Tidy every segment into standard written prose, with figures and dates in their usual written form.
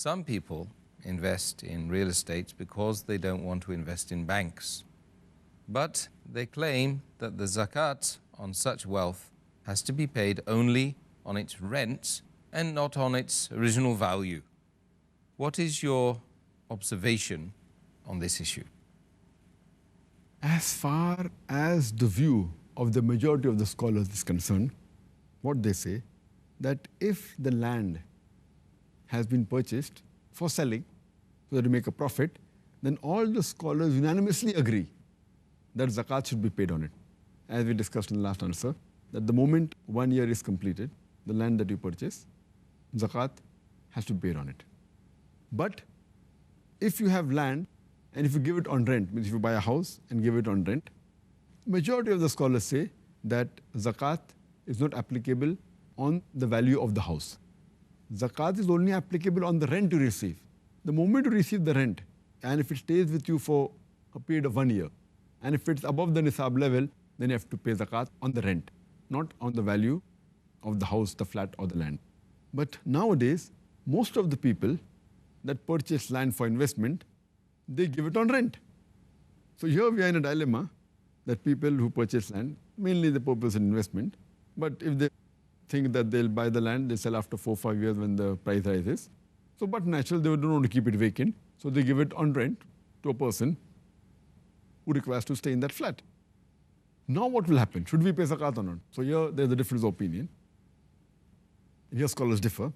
Some people invest in real estate because they don't want to invest in banks. But they claim that the zakat on such wealth has to be paid only on its rent and not on its original value. What is your observation on this issue? As far as the view of the majority of the scholars is concerned, what they say, that if the land has been purchased for selling, so that you make a profit, then all the scholars unanimously agree that zakat should be paid on it. As we discussed in the last answer, that the moment 1 year is completed, the land that you purchase, zakat has to be paid on it. But if you have land and if you give it on rent, means if you buy a house and give it on rent, majority of the scholars say that zakat is not applicable on the value of the house. Zakat is only applicable on the rent you receive. The moment you receive the rent, and if it stays with you for a period of 1 year, and if it's above the nisab level, then you have to pay zakat on the rent, not on the value of the house, the flat or the land. But nowadays, most of the people that purchase land for investment, they give it on rent. So here we are in a dilemma that people who purchase land, mainly the purpose of investment, but if they think that they'll buy the land, they sell after 4 or 5 years when the price rises. So but natural, they don't want to keep it vacant, so they give it on rent to a person who requires to stay in that flat. Now what will happen? Should we pay zakat or not? So here there's a difference of opinion. Here scholars differ.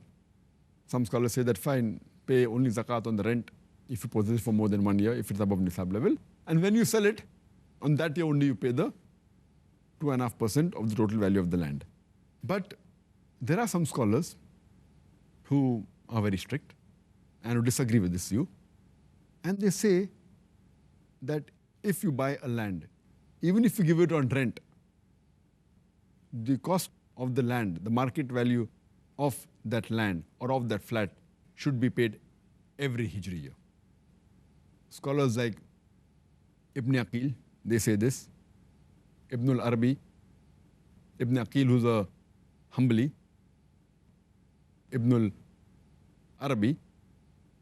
Some scholars say that fine, pay only zakat on the rent if you possess it for more than 1 year, if it's above nisab level. And when you sell it, on that year only you pay the 2.5% of the total value of the land. But there are some scholars who are very strict and who disagree with this view. And they say that if you buy a land, even if you give it on rent, the cost of the land, the market value of that land or of that flat should be paid every Hijri year. Scholars like Ibn Aqil, they say this. Ibn al-Arabi, Ibn Aqil, who's a Hanbali, Ibn al-Arabi,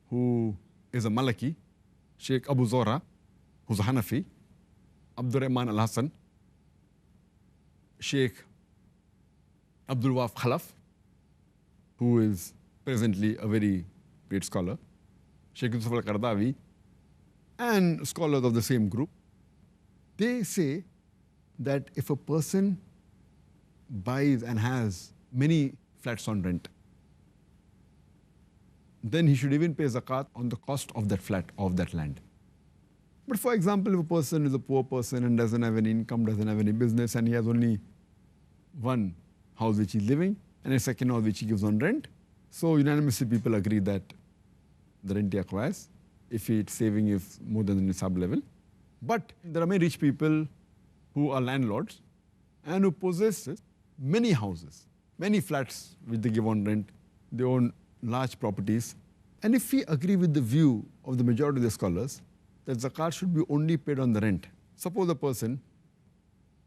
who is a Malaki, Sheikh Abu Zora, who's a Hanafi, Abdul Rahman al-Hassan, Sheikh Abdul Waf Khalaf, who is presently a very great scholar, Sheikh Yusuf al-Qardawi, and scholars of the same group. They say that if a person buys and has many flats on rent, then he should even pay zakat on the cost of that flat, of that land. But for example, if a person is a poor person and doesn't have any income, doesn't have any business, and he has only one house which he's living and a second house which he gives on rent, so unanimously people agree that the rent he acquires, if it's saving is more than the nisab level. But there are many rich people who are landlords and who possess many houses, many flats which they give on rent. They own large properties. And if we agree with the view of the majority of the scholars that zakat should be only paid on the rent, suppose a person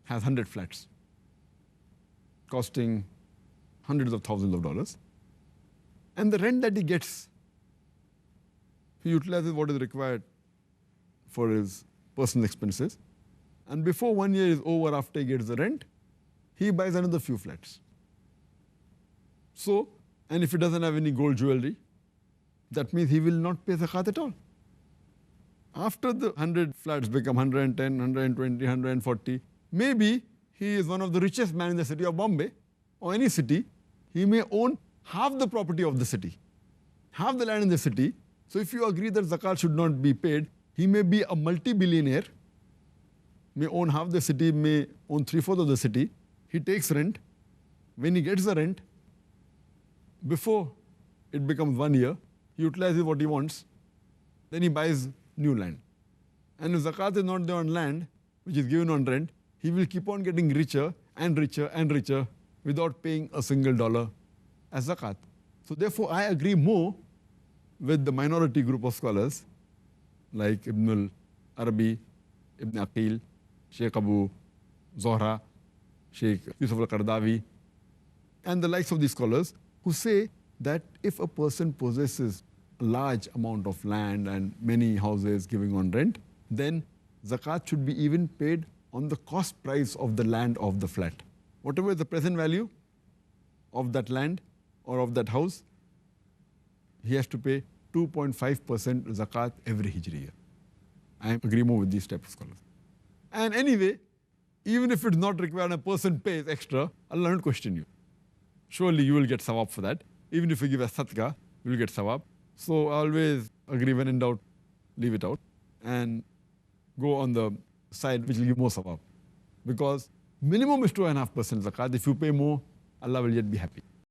has 100 flats costing hundreds of thousands of dollars, and the rent that he gets, he utilizes what is required for his personal expenses, and before 1 year is over, after he gets the rent, he buys another few flats. So, and if he doesn't have any gold jewelry, that means he will not pay zakat at all. After the 100 flats become 110, 120, 140, maybe he is one of the richest men in the city of Bombay or any city. He may own half the property of the city, half the land in the city. So if you agree that zakat should not be paid, he may be a multi-billionaire, may own half the city, may own 3/4 of the city. He takes rent. When he gets the rent, before it becomes 1 year, he utilizes what he wants. Then he buys new land. And if zakat is not there on land, which is given on rent, he will keep on getting richer and richer and richer without paying a single dollar as zakat. So therefore, I agree more with the minority group of scholars like Ibn al-Arabi, Ibn Aqil, Sheikh Abu Zohra, Sheikh Yusuf al-Qardawi, and the likes of these scholars who say that if a person possesses a large amount of land and many houses giving on rent, then zakat should be even paid on the cost price of the land of the flat. Whatever is the present value of that land or of that house, he has to pay 2.5% zakat every Hijri year. I agree more with these type of scholars. And anyway, even if it's not required, a person pays extra, Allah won't question you. Surely you will get sawab for that. Even if you give a sadaqah, you will get sawab. So always agree, when in doubt, leave it out and go on the side which will give more sawab. Because minimum is 2.5% zakat. If you pay more, Allah will yet be happy.